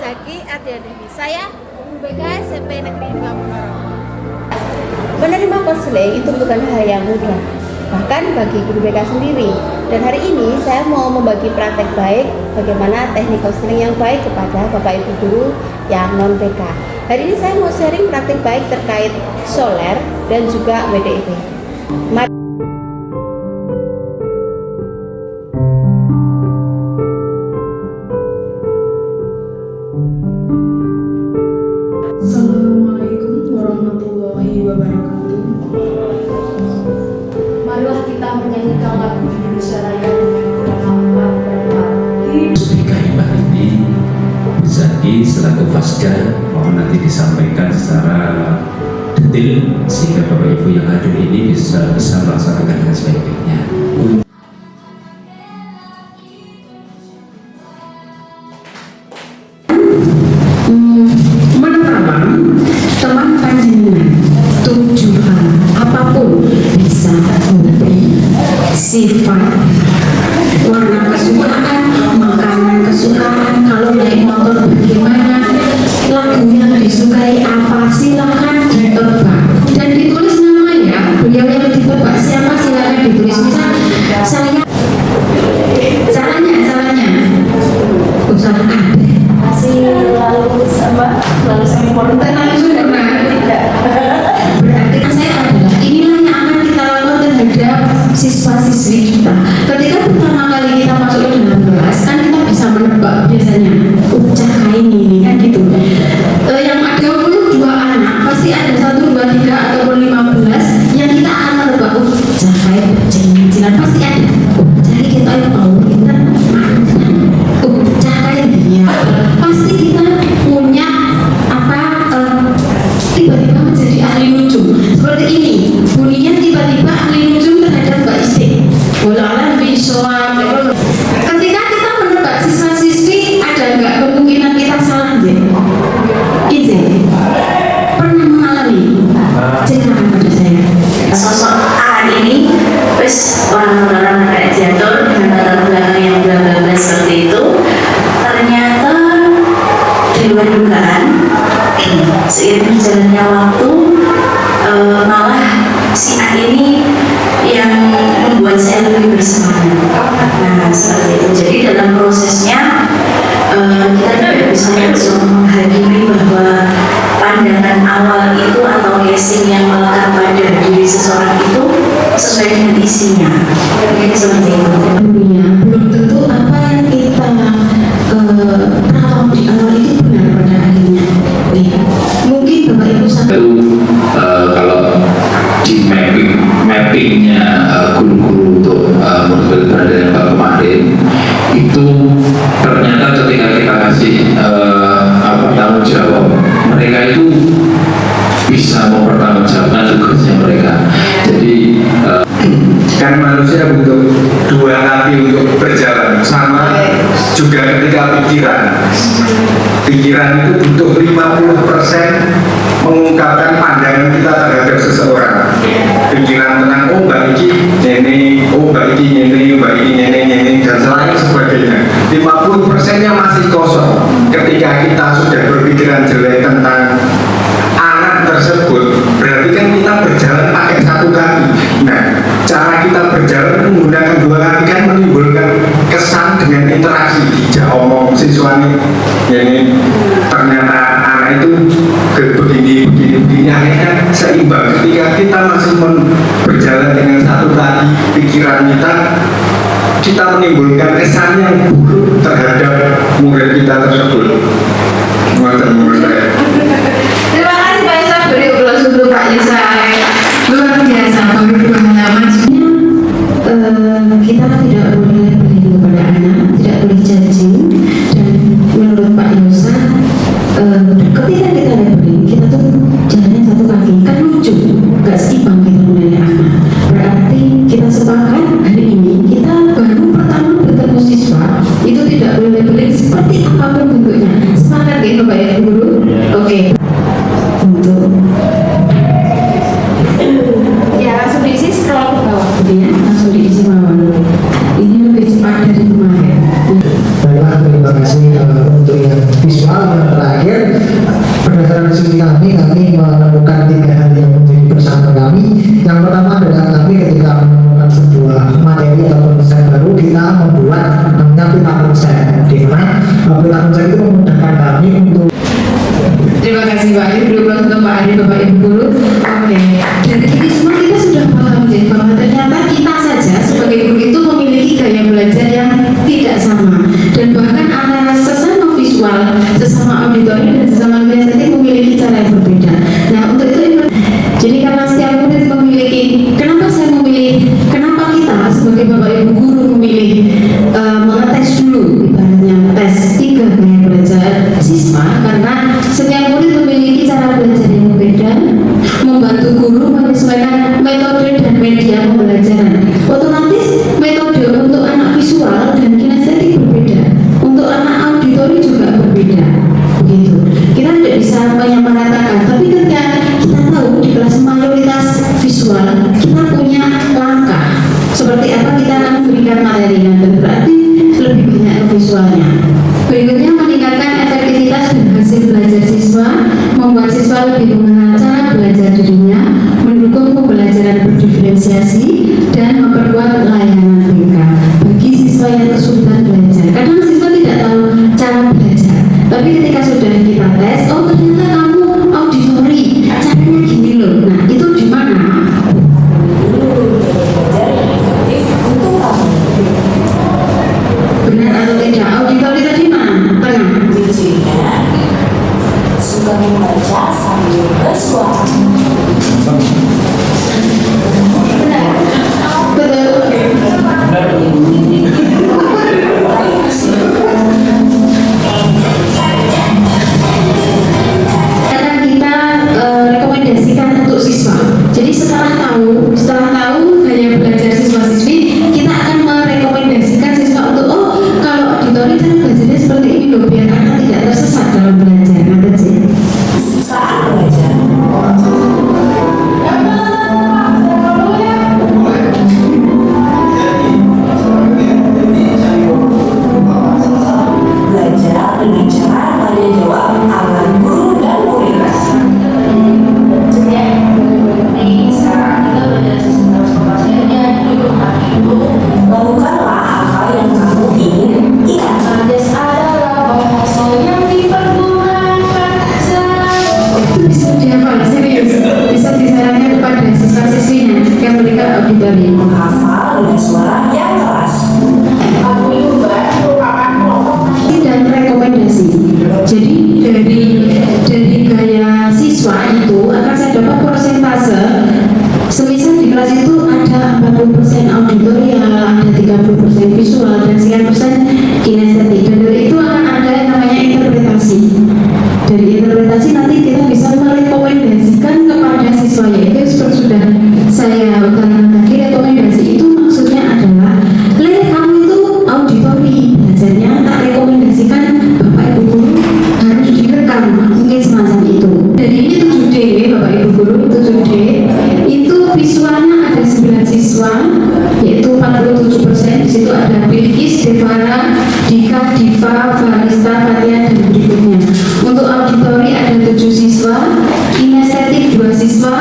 Zaki Ardiandewi. Saya Guru BK SMP Negeri 2 Ponorogo. Menerima konseling itu bukan hal yang mudah, bahkan bagi guru BK sendiri. Dan hari ini saya mau membagi praktek baik bagaimana teknik konseling yang baik kepada Bapak Ibu guru yang non BK. Hari ini saya mau sharing praktek baik terkait soler dan juga WDIP. Mari Assalamualaikum warahmatullahi wabarakatuh. Marilah kita menyanyikan lagu Indonesia Raya dengan irama 4 dan 4. Kalimat ini Zaki selaku Fasda mohon nanti disampaikan secara detail sehingga Bapak Ibu yang hadir ini bisa melaksanakan dengan sebaik-baiknya. Menerawang teman panjenengan tujuan apapun bisa hobi, sifat, warna kesukaan, makanan kesukaan, kalau naik motor bagaimana, lagu yang disukai apa, silakan ditebak dan ditulis namanya. Beliau yang ditebak siapa silakan ditulis. Misal saya salahnya usaha ada Masih lalu sempurna. Berarti saya adalah inilah yang akan kita lakukan terhadap siswa-siswi kita. Ketika pertama kali kita masuk ke dalam kelas, kan kita bisa menebak biasanya cah ini kan gitu. Yang ada 22 anak pasti ada 1, 2, 3 ataupun 15 yang kita akan menebak cah cilan pasti ada. Jadi kita tahu kita cah dia pasti kita punya tiba-tiba menjadi ahli lucu seperti ini. Bunyinya tiba-tiba ahli lucu terhadap Mbak Isti. Bolalan visual. Ketika kita menebak siswa-siswi, ada nggak kemungkinan kita salah deh? Izin. Pernah mengalami? Ceritakan pada saya. Sosok A ini terus orang-orang kayak diatur dengan latar belakang yang bla-bla seperti itu, ternyata di luar dugaan seiring berjalannya waktu malah si A ini yang membuat saya lebih bersemangat. Nah seperti itu. Jadi dalam prosesnya kita tidak bisa langsung menghakimi bahwa pandangan awal itu atau casing yang melekat pada diri seseorang itu sesuai dengan isinya. Jadi seperti itu. Belum tentu apa yang kita tahu di awal itu benar pada akhirnya. Mungkin Bapak Ibu sampai Kalau di mappingnya guru-guru untuk model yang kemarin itu ternyata ketika kita kasih tanggung jawab, mereka itu bisa mempertanggungjawabkan tugasnya mereka. Jadi kan manusia butuh 2 kaki untuk berjalan, sama juga ketika pikiran itu butuh 50% mengungkapkan pandangan kita terhadap seseorang. Pikiran tentang mbak ini, mbak ini, dan selain sebagainya. 50% nya masih kosong. Ketika kita sudah berpikiran jelek tentang anak tersebut, berarti kan kita berjalan pakai 1 kaki. Nah, cara kita berjalan menggunakan 2 kaki kan menimbulkan kesan dengan interaksi. Dijak omong siswa ini ternyata anak itu begini akhirnya seimbang. Ketika kita masih berjalan dengan 1 kaki pikiran kita menimbulkan kesan yang buruk terhadap murid kita tersebut. Menurut saya. terima kasih Pak Isa, beri ulas untuk Pak Isa. Luar biasa, baru 2 halaman. Kita tidak boleh labeling kepada anak, tidak boleh judging, dan menurut Pak Yosa, ketika kita labeling, kita tuh jalannya 1 kaki, kan lucu, gak seimbang kita menilai anak. Berarti kita sepakat hari ini kita baru pertama bertemu siswa itu tidak boleh labeling seperti apapun bentuknya. Sepakat ya Bapak Ibu Guru? Oke. Untuk Ya langsung diisi scroll ke bawah. ya, langsung diisi bawah. Ini lebih cepat dari kemarin. Baiklah, terima kasih untuk yang visual. Yang terakhir, berdasarkan studi kami menemukan 3 hal yang menjadi bersama kami. Yang pertama adalah kami ketika menemukan sebuah materi atau konsep baru, kita membuat namanya peta konsep, di mana peta konsep itu memudahkan kami untuk. Terima kasih Pak Ibu, untuk Pak Ari, Bapak Ibu guru. Oke, dan ini semua kita sudah paham ya, bahwa ternyata kita saja sebagai guru itu memiliki gaya belajar yang tidak sama, dan bahkan antara sesama visual, sesama auditori, dan sesama kinestetik memiliki cara yang berbeda. Nah, untuk itu jadi karena setiap murid memiliki, kenapa saya memilih, kenapa kita sebagai Bapak Ibu guru memilih mengetes dulu, ibaratnya tes 3 gaya belajar siswa, karena setiap murid memiliki cara belajar yang berbeda, membantu guru menyesuaikan metode dan media pembelajaran. Otomatis metode untuk anak visual dan kinestetik berbeda, untuk anak auditori juga berbeda. Begitu. Kita tidak bisa menyamaratakan, tapi ketika kita tahu di kelas mayoritas visual kita punya langkah seperti apa kita akan memberikan materi, dan berarti lebih banyak ke visualnya. Berikutnya, meningkatkan efektivitas dan hasil belajar siswa, membuat siswa lebih mengenal cara belajar dirinya, mendukung pembelajaran berdiferensiasi, dan memperkuat layanan BK bagi siswa yang kesulitan belajar. Kadang siswa tidak tahu cara belajar, tapi ketika sudah kita tes, oh ternyata kamu auditori, caranya gini loh. Nah, itu di mana? Benar atau tidak? Auditori tadi mana? Tengah. Kuncinya suka membaca sambil bersuara. Benar. Betul. Akan kita rekomendasikan untuk siswa. Jadi setelah tahu gaya belajar siswa-siswi, kita akan merekomendasikan siswa untuk kalau auditori cara belajarnya seperti ini loh, biar anak tidak tersesat dalam belajar. Nanti sih. Saat belajar. Belajar dengan cara tanya jawab ala guru dan murid. Lakukanlah apa yang kamu ingin ingat. Itu bisa dihafal, serius. Bisa disarankan kepada siswa-siswinya yang mereka auditori. Menghafal dengan suara yang keras. Dan rekomendasi. Jadi dari gaya siswa itu akan saya dapat persentase. Semisal di kelas itu ada 40% auditorial, ada 30% visual, dan sekian persen kinestetik. Dan dari itu akan ada yang namanya interpretasi. Dari interpretasi nanti kita bisa merekomendasikan kepada siswa, yaitu seperti sudah saya utarakan tadi. Rekomendasi itu maksudnya adalah, kamu itu auditori belajarnya, tak rekomendasikan Bapak Ibu guru harus direkam, mungkin semacam itu. Jadi ini 7D Bapak Ibu guru, 7D itu visualnya ada 9 siswa, yaitu 47%. Di situ ada Bilkis, Devara, Dika, Diva, Farista, Fatia, dan berikutnya. Untuk auditori ada 7 siswa, kinestetik 2 siswa,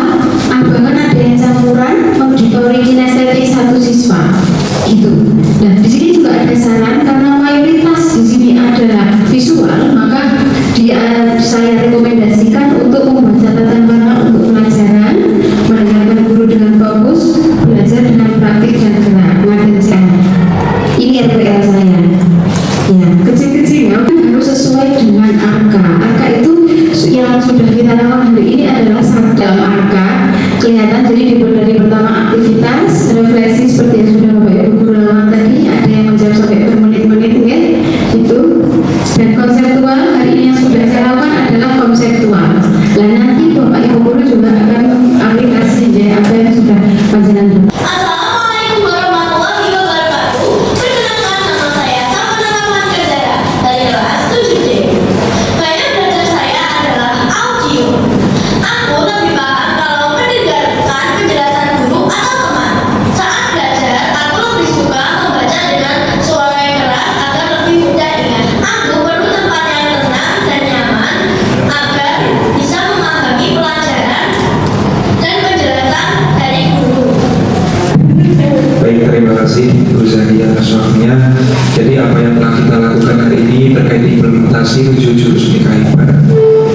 abangan ada yang campuran, auditori kinestetik 1 siswa. Gitu. Nah, di sini juga ada saran, karena mayoritas di sini adalah visual, maka saya rekomendasikan untuk membuat catatan barang untuk pelajaran, mendengarkan guru dengan fokus, belajar dengan praktik dan gerak. Ini RPL saya. Ya, kecil-kecil ya, harus sesuai kasih Bu Zahia atas waktunya. Jadi apa yang telah kita lakukan hari ini terkait implementasi 7 jurus PKIP.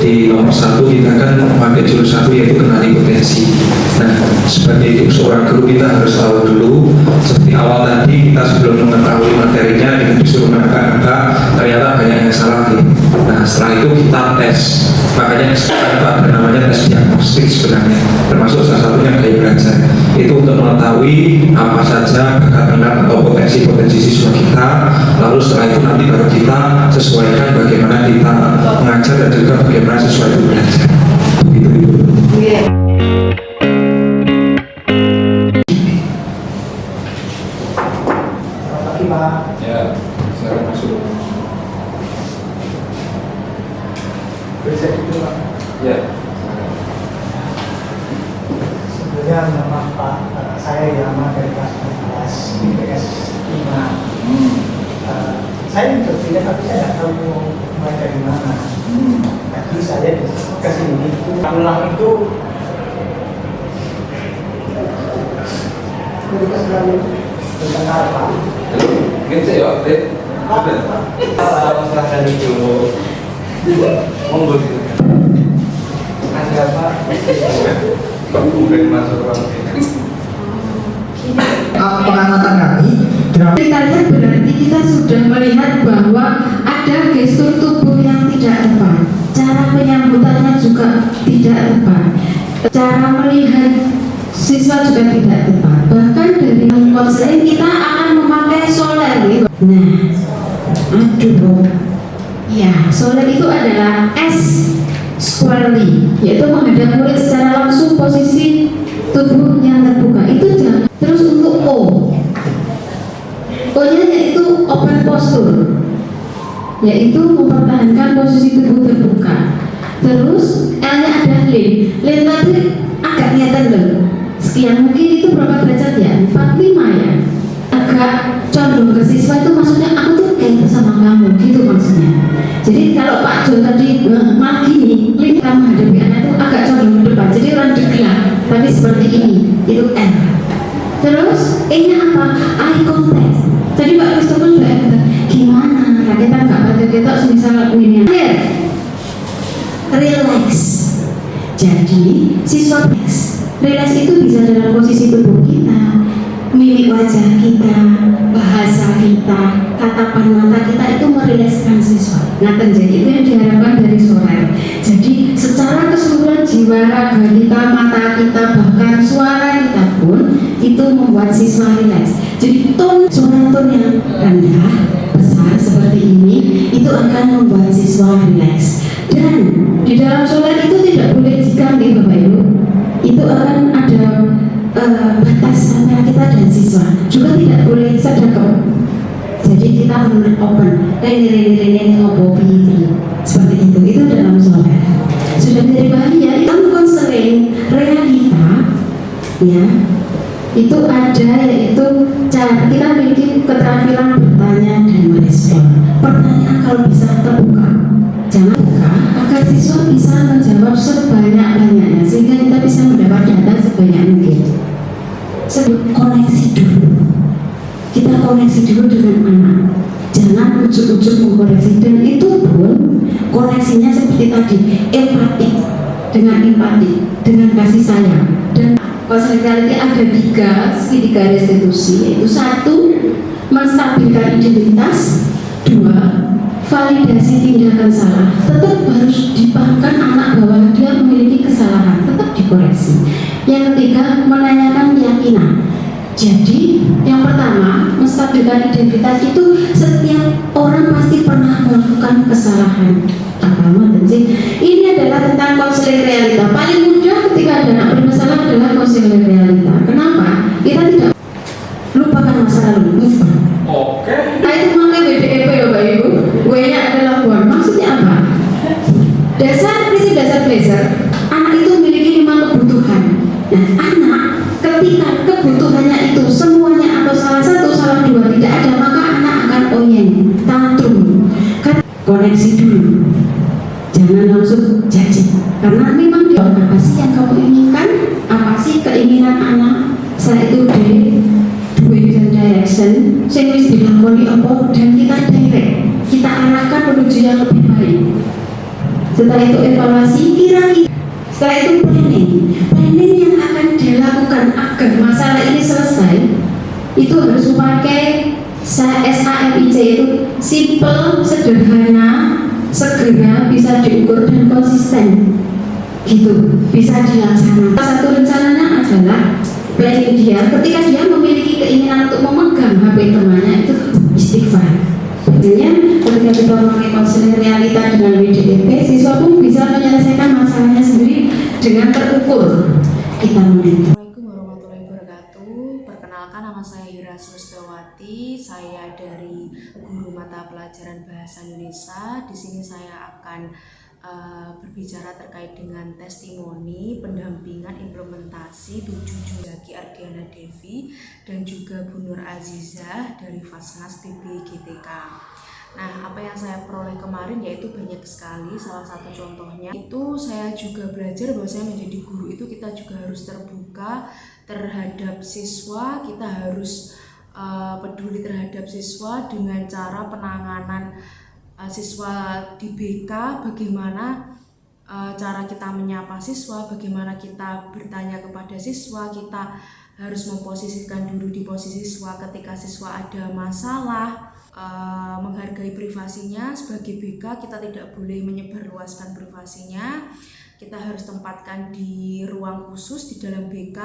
Di nomor 1 kita kan memakai jurus 1 yaitu kenali potensi. Nah, sebagai seorang guru kita harus tahu dulu, seperti awal tadi kita sebelum mengetahui materinya kita disuruh menangkap ternyata banyak yang salah nih. Nah, setelah itu kita tes, makanya sekarang ada namanya tes diagnostik sebenarnya, termasuk salah satunya kayak belajar. Itu untuk mengetahui apa saja bakat minat atau potensi-potensi siswa kita, lalu setelah itu nanti baru kita sesuaikan bagaimana kita mengajar dan juga bagaimana siswa itu belajar. Begitu Ibu. Ya, saya masuk. Bisa gitu Pak. Ya. Sebenarnya memang Pak, saya Yama dari kelas 12 IPS 5. Saya mencoba tapi saya nggak tahu mau mulai dari mana. Jadi saya ke sini ulang itu tentang apa? Gitu ya, Dek. Masalah dari dulu. Monggo. Ada apa? Mungkin masuk ruang Pengamatan kami, Kita lihat berarti kita sudah melihat bahwa ada gestur tubuh yang tidak tepat, cara penyambutannya juga tidak tepat, cara melihat siswa juga tidak tepat. Bahkan dari konseling kita akan memakai soler. Nah, aduh, ya soler itu adalah S squarely, yaitu menghadap murid secara langsung, posisi tubuh yang terbuka. Itu jangan. Terus untuk O-nya yaitu open posture, yaitu mempertahankan posisi tubuh terbuka. Terus L-nya ada lean. Lean tadi agak kelihatan loh. Sekian mungkin itu berapa derajat ya? 45 ya. Agak condong ke siswa itu maksudnya aku tuh kayak bersama kamu gitu maksudnya. Jadi kalau Pak Jo tadi malah gini, lean kamu menghadapi anak itu agak condong ke depan. Jadi orang digelar, tapi seperti ini itu L. Terus E-nya apa? Eye contact. Tadi Pak Christopher juga kata, gimana? Kita nggak pada kita semisal ini. Akhir, relax. Jadi siswa relax itu bisa dalam posisi tubuh kita, mimik wajah kita, bahasa kita, tatapan mata kita itu merilekskan siswa. Nah, jadi itu yang diharapkan dari soler. Jadi secara keseluruhan jiwa raga kita, mata kita, bahkan suara kita pun itu membuat siswa rileks. Jadi suara tone yang rendah, besar seperti ini itu akan membuat siswa rileks. Dan di dalam soler itu tidak boleh jika nih Bapak Ibu, itu akan ada batas antara kita dan siswa. Juga tidak boleh sedekap. Jadi kita harus open. Rene ngobopi seperti itu dalam soler. Sudah menjadi bahagia. Dalam konseling realita, ya. Itu ada yaitu cara kita memiliki keterampilan bertanya dan merespon. Pertanyaan kalau bisa terbuka, jangan buka agar siswa bisa menjawab sebanyak-banyaknya sehingga kita bisa mendapat data sebanyak mungkin. Koneksi dulu, kita koneksi dulu dengan anak, jangan ujuk-ujuk mengkoreksi. Dan itu pun koneksinya seperti tadi, empati, dengan kasih sayang. Dan konseling ada tiga restitusi, yaitu 1. menstabilkan identitas, 2. validasi tindakan salah. Tetap harus dipahamkan anak bahwa dia memiliki kesalahan, tetap dikoreksi. Yang 3. menanyakan keyakinan. Jadi yang pertama, menstabilkan identitas itu setiap orang pasti pernah melakukan kesalahan. Ini adalah tentang konseling realita. Paling mudah ketika ada anak bermasalah adalah konseling realita. Kenapa? Kita tidak lupakan masa lalu. Oke. Nah itu makanya WDEP ya Bapak Ibu. W-nya adalah one. Maksudnya apa? Prinsip dasar Blazer. Anak itu memiliki 5 kebutuhan. Nah anak ketika kebutuhannya itu semuanya atau salah 1, salah 2 tidak ada, maka anak akan oyen, tantrum. Koneksi dulu. Jangan langsung judging, karena memang dia apa sih yang kamu inginkan, apa sih keinginan anak. Setelah itu duit dan direction sing wis dilakoni apa dan kita direct, kita arahkan menuju yang lebih baik. Setelah itu evaluasi, kira-kira setelah itu planning yang akan dilakukan agar masalah ini selesai itu harus memakai SAMIC, itu simple, sederhana, segera, bisa diukur dan konsisten gitu, bisa dilaksanakan. Satu rencananya adalah planning dia ketika dia memiliki keinginan untuk memegang HP temannya itu istighfar. Sebenarnya ketika kita memakai konseling realita dengan WDP, siswa pun bisa menyelesaikan masalahnya sendiri dengan terukur. Kita monitor. Assalamualaikum warahmatullahi wabarakatuh. Perkenalkan, nama saya Ira Sustawati. Saya dari guru mata pelajaran bahasa Indonesia. Di sini saya akan berbicara terkait dengan testimoni pendampingan implementasi 7 Julaki Ardiana Devi dan juga Bu Nur Azizah dari Fasnas PBGTK. Nah, apa yang saya peroleh kemarin yaitu banyak sekali. Salah satu contohnya itu saya juga belajar bahwa saya menjadi guru itu kita juga harus terbuka terhadap siswa, kita harus peduli terhadap siswa dengan cara penanganan siswa di BK, bagaimana cara kita menyapa siswa, bagaimana kita bertanya kepada siswa, kita harus memposisikan dulu di posisi siswa ketika siswa ada masalah, menghargai privasinya. Sebagai BK kita tidak boleh menyebarluaskan privasinya, kita harus tempatkan di ruang khusus di dalam BK,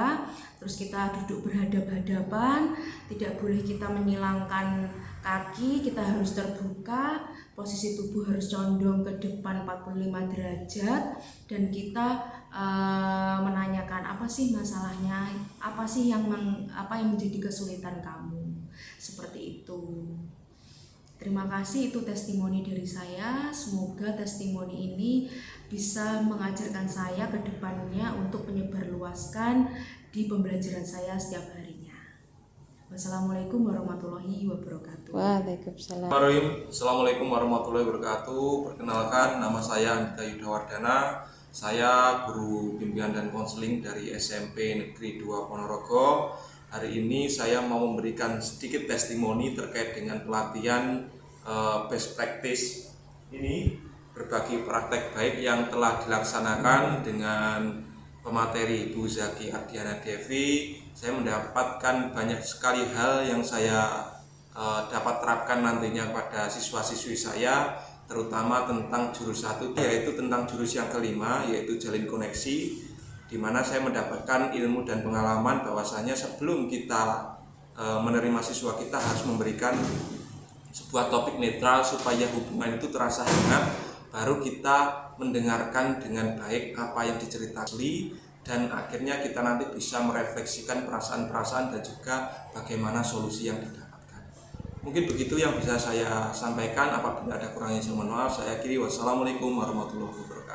terus kita duduk berhadap-hadapan, tidak boleh kita menyilangkan kaki, kita harus terbuka, posisi tubuh harus condong ke depan 45 derajat, dan kita menanyakan apa sih masalahnya, apa sih yang menjadi kesulitan kamu, seperti itu. Terima kasih, itu testimoni dari saya. Semoga testimoni ini bisa mengajarkan saya ke depannya untuk menyebarluaskan di pembelajaran saya setiap harinya. Wassalamualaikum warahmatullahi wabarakatuh. Waalaikumsalam. Assalamualaikum warahmatullahi wabarakatuh. Perkenalkan, nama saya Andika Yudawardana. Saya guru bimbingan dan konseling dari SMP Negeri 2 Ponorogo. Hari ini saya mau memberikan sedikit testimoni terkait dengan pelatihan best practice ini, berbagi praktek baik yang telah dilaksanakan dengan pemateri Bu Zaki Ardiana Devi. Saya mendapatkan banyak sekali hal yang saya dapat terapkan nantinya pada siswa-siswi saya, terutama tentang jurus 1, yaitu tentang jurus yang kelima, yaitu jalin koneksi, di mana saya mendapatkan ilmu dan pengalaman bahwasanya sebelum kita menerima siswa kita harus memberikan sebuah topik netral supaya hubungan itu terasa hangat, baru kita mendengarkan dengan baik apa yang diceritakan, dan akhirnya kita nanti bisa merefleksikan perasaan-perasaan dan juga bagaimana solusi yang didapatkan. Mungkin begitu yang bisa saya sampaikan. Apabila ada kurangnya, saya mohon maaf. Saya akhiri. Wassalamualaikum warahmatullahi wabarakatuh.